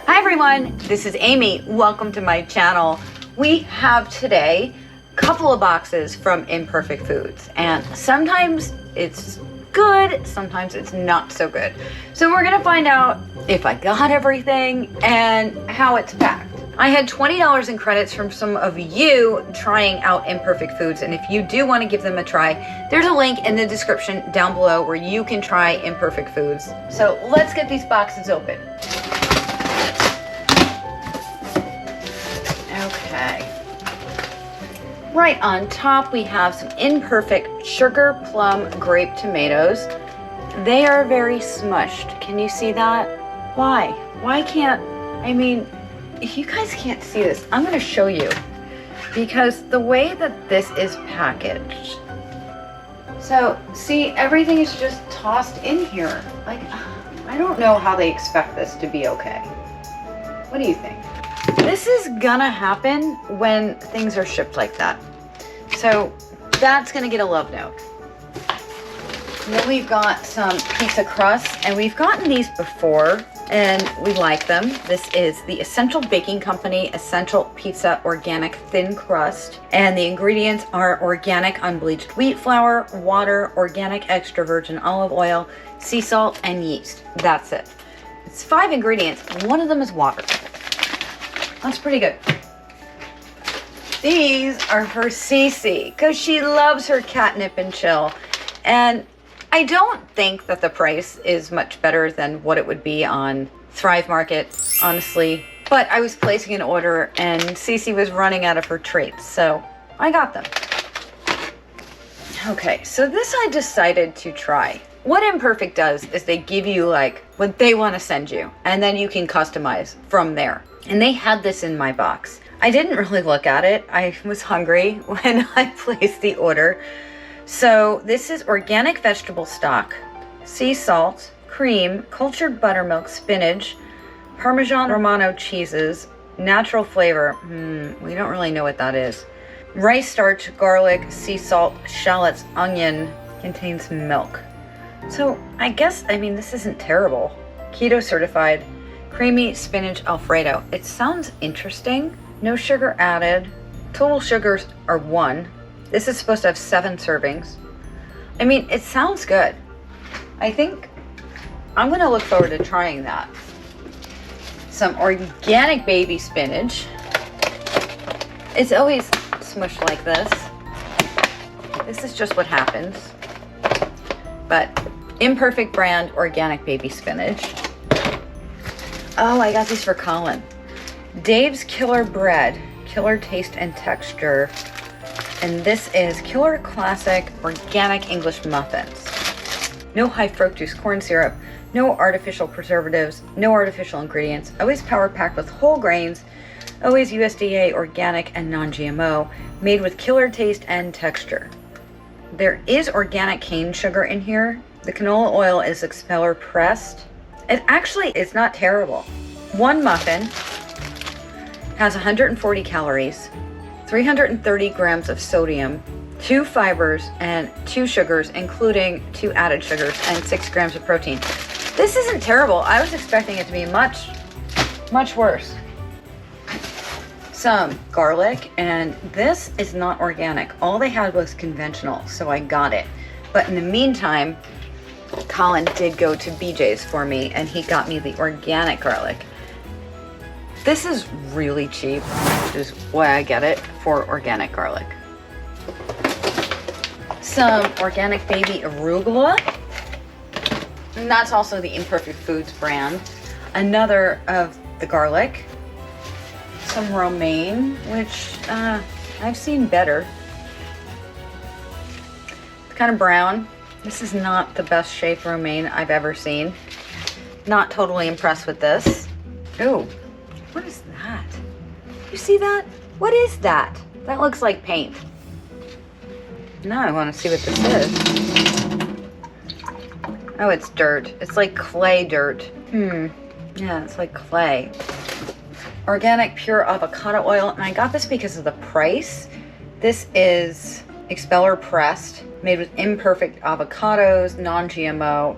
Hi everyone, this is Amy. Welcome to my channel. We have today a couple of boxes from Imperfect Foods, and sometimes it's good, sometimes it's not so good. So we're gonna find out if I got everything and how it's packed. I had $20 in credits from some of you trying out Imperfect Foods, and if you do want to give them a try, there's a link in the description down below where you can try Imperfect Foods. So let's get these boxes open. Okay. Right on top we have some Imperfect sugar plum grape tomatoes. They are very smushed. Can you see that? Why? Why can't, I mean, if you guys can't see this, I'm going to show you, because the way that this is packaged. So see, everything is just tossed in here. Like, I don't know how they expect this to be okay. What do you think? This is gonna happen when things are shipped like that. So that's gonna get a love note. And then we've got some pizza crusts, and we've gotten these before and we like them. This is the Essential Baking Company Essential Pizza Organic Thin Crust. And the ingredients are organic unbleached wheat flour, water, organic extra virgin olive oil, sea salt, and yeast. That's it. It's 5 ingredients. One of them is water. That's pretty good. These are for Cece, because she loves her catnip and chill. And I don't think that the price is much better than what it would be on Thrive Market, honestly. But I was placing an order and Cece was running out of her treats, so I got them. Okay, so this I decided to try. What Imperfect does is they give you like what they want to send you, and then you can customize from there. And they had this in my box. I didn't really look at it. I was hungry when I placed the order. So this is organic vegetable stock, sea salt, cream, cultured buttermilk, spinach, Parmesan Romano cheeses, natural flavor. We don't really know what that is. Rice starch, garlic, sea salt, shallots, onion, contains milk. So I guess, I mean, this isn't terrible. Keto certified. Creamy spinach Alfredo. It sounds interesting. No sugar added. Total sugars are 1. This is supposed to have 7 servings. I mean, it sounds good. I think I'm going to look forward to trying that. Some organic baby spinach. It's always smushed like this. This is just what happens. But Imperfect brand organic baby spinach. Oh, I got these for Colin. Dave's Killer Bread, killer taste and texture. And this is Killer Classic Organic English Muffins. No high fructose corn syrup, no artificial preservatives, no artificial ingredients, always power packed with whole grains, always USDA organic and non-GMO, made with killer taste and texture. There is organic cane sugar in here. The canola oil is expeller pressed. It actually is not terrible. One muffin has 140 calories, 330 grams of sodium, 2 fibers, and 2 sugars, including 2 added sugars, and 6 grams of protein. This isn't terrible. I was expecting it to be much, much worse. Some garlic, and this is not organic. All they had was conventional, so I got it. But in the meantime, Colin did go to BJ's for me, and he got me the organic garlic. This is really cheap, which is why I get it, for organic garlic. Some organic baby arugula, and that's also the Imperfect Foods brand. Another of the garlic. Some romaine, which I've seen better. It's kind of brown. This is not the best shaped romaine I've ever seen. Not totally impressed with this. Ooh, what is that? You see that? What is that? That looks like paint. Now I want to see what this is. Oh, it's dirt. It's like clay dirt. Yeah, it's like clay. Organic pure avocado oil, and I got this because of the price. This is expeller pressed, made with imperfect avocados, non-GMO,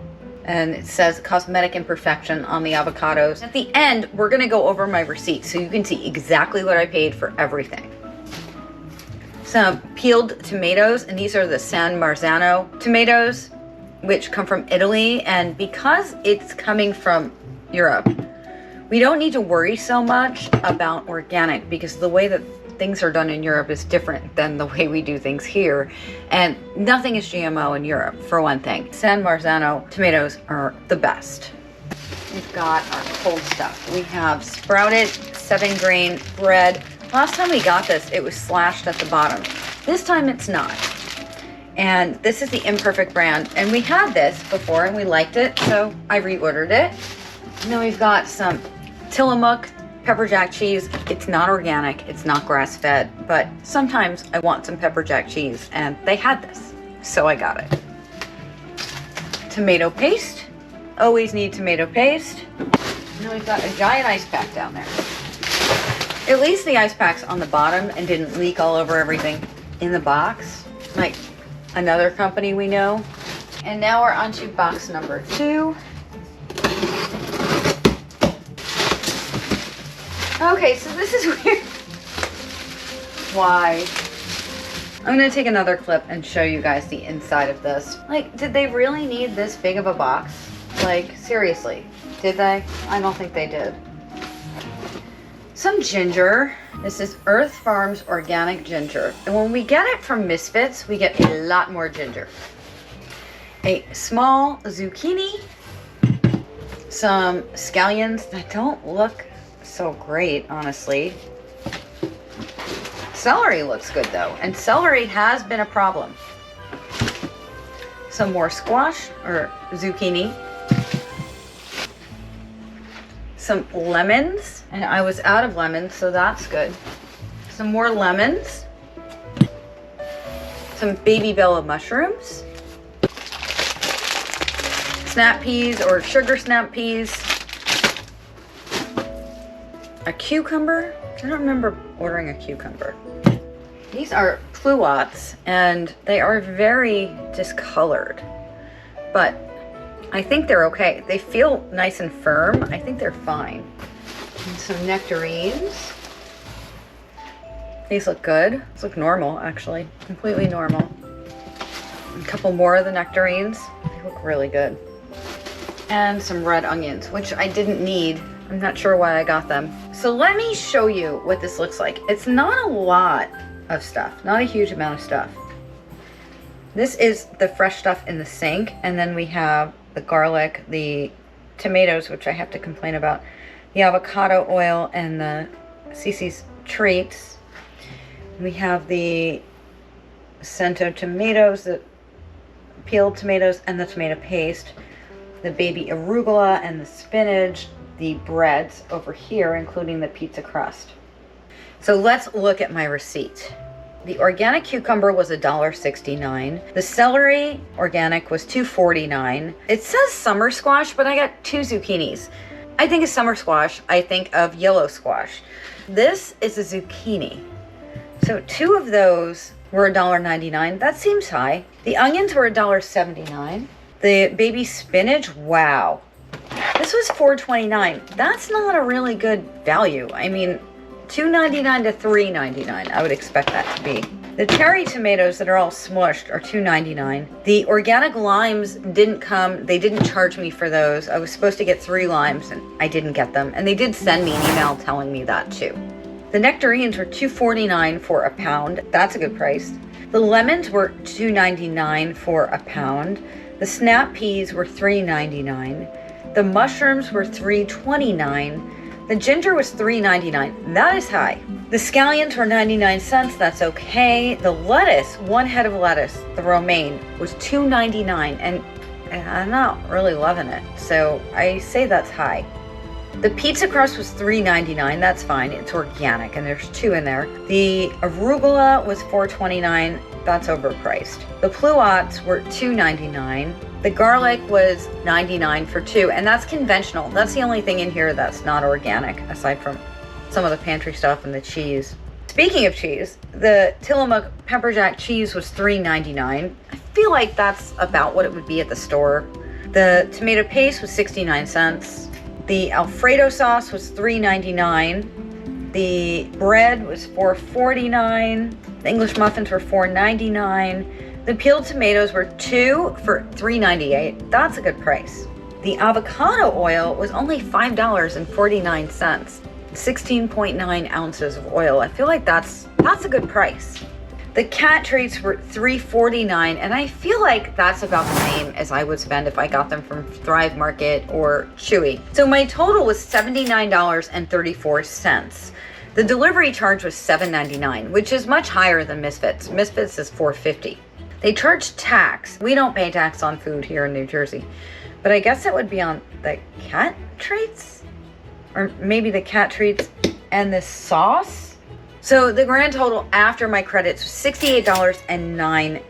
and it says cosmetic imperfection on the avocados. At the end, we're gonna go over my receipt so you can see exactly what I paid for everything. Some peeled tomatoes, and these are the San Marzano tomatoes, which come from Italy. And because it's coming from Europe, we don't need to worry so much about organic, because the way that things are done in Europe is different than the way we do things here. And nothing is GMO in Europe, for one thing. San Marzano tomatoes are the best. We've got our cold stuff. We have sprouted 7-grain bread. Last time we got this, it was slashed at the bottom. This time it's not. And this is the Imperfect brand. And we had this before and we liked it, so I reordered it. And then we've got some Tillamook pepper jack cheese. It's not organic, it's not grass-fed, but sometimes I want some pepper jack cheese, and they had this, so I got it. Tomato paste. Always need tomato paste. And then we've got a giant ice pack down there. At least the ice pack's on the bottom and didn't leak all over everything in the box, like another company we know. And now we're on to box number 2. Okay, so this is weird. Why? I'm gonna take another clip and show you guys the inside of this. Like, did they really need this big of a box? Like, seriously, did they? I don't think they did. Some ginger. This is Earth Farms organic ginger. And when we get it from Misfits, we get a lot more ginger. A small zucchini. Some scallions that don't look so great, honestly. Celery looks good though, and celery has been a problem. Some more squash or zucchini. Some lemons, and I was out of lemons, so that's good. Some more lemons. Some baby bella mushrooms. Snap peas or sugar snap peas. A cucumber. I don't remember ordering a cucumber. These are pluots, and they are very discolored, but I think they're okay. They feel nice and firm. I think they're fine. And some nectarines. These look good. These look normal, actually. Completely normal. A couple more of the nectarines. They look really good. And some red onions, which I didn't need. I'm not sure why I got them. So let me show you what this looks like. It's not a lot of stuff, not a huge amount of stuff. This is the fresh stuff in the sink, and then we have the garlic, the tomatoes, which I have to complain about, the avocado oil, and the Cece's treats. We have the cento tomatoes, the peeled tomatoes, and the tomato paste, the baby arugula and the spinach, the breads over here, including the pizza crust. So let's look at my receipt. The organic cucumber was $1.69. The celery organic was $2.49. It says summer squash, but I got 2 zucchinis. I think of summer squash, I think of yellow squash. This is a zucchini. So 2 of those were $1.99. That seems high. The onions were $1.79. The baby spinach, wow. This was $4.29. That's not a really good value. I mean, $2.99 to $3.99, I would expect that to be. The cherry tomatoes that are all smushed are $2.99. The organic limes didn't come. They didn't charge me for those. I was supposed to get 3 limes, and I didn't get them. And they did send me an email telling me that too. The nectarines were $2.49 for a pound. That's a good price. The lemons were $2.99 for a pound. The snap peas were $3.99. The mushrooms were $3.29. The ginger was $3.99. That is high. The scallions were 99 cents. That's okay. The lettuce, 1 head of lettuce, the romaine, was $2.99, and I'm not really loving it. So I say that's high. The pizza crust was $3.99. That's fine. It's organic, and there's 2 in there. The arugula was $4.29. That's overpriced. The pluots were $2.99. The garlic was $99 for 2, and that's conventional. That's the only thing in here that's not organic, aside from some of the pantry stuff and the cheese. Speaking of cheese, the Tillamook pepper jack cheese was $3.99. I feel like that's about what it would be at the store. The tomato paste was 69 cents. The Alfredo sauce was $3.99. The bread was $4.49. The English muffins were $4.99. The peeled tomatoes were 2 for $3.98. That's a good price. The avocado oil was only $5.49. 16.9 ounces of oil. I feel like that's a good price. The cat treats were $3.49, and I feel like that's about the same as I would spend if I got them from Thrive Market or Chewy. So my total was $79.34. The delivery charge was $7.99, which is much higher than Misfits. Misfits is $4.50. They charge tax. We don't pay tax on food here in New Jersey, but I guess it would be on the cat treats, or maybe the cat treats and the sauce. So the grand total after my credits was $68.09.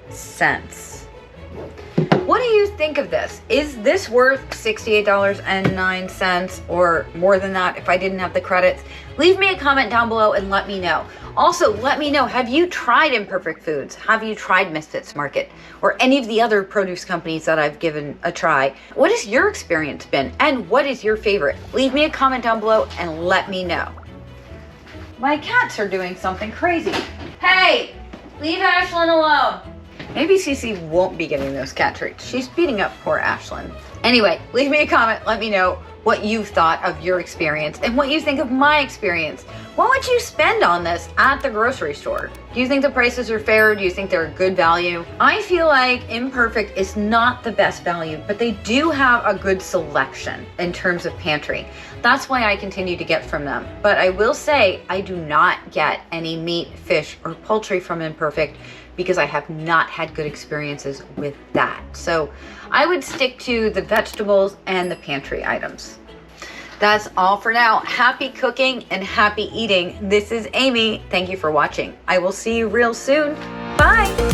What do you think of this? Is this worth $68.09 or more than that if I didn't have the credits? Leave me a comment down below and let me know. Also, let me know, have you tried Imperfect Foods? Have you tried Misfits Market or any of the other produce companies that I've given a try? What has your experience been and what is your favorite? Leave me a comment down below and let me know. My cats are doing something crazy. Hey, leave Ashlyn alone. Maybe Cece won't be getting those cat treats. She's beating up poor Ashlyn. Anyway, leave me a comment. Let me know what you thought of your experience and what you think of my experience. What would you spend on this at the grocery store? Do you think the prices are fair? Do you think they're a good value? I feel like Imperfect is not the best value, but they do have a good selection in terms of pantry. That's why I continue to get from them. But I will say I do not get any meat, fish, or poultry from Imperfect because I have not had good experiences with that. So I would stick to the vegetables and the pantry items. That's all for now. Happy cooking and happy eating. This is Aimee. Thank you for watching. I will see you real soon. Bye.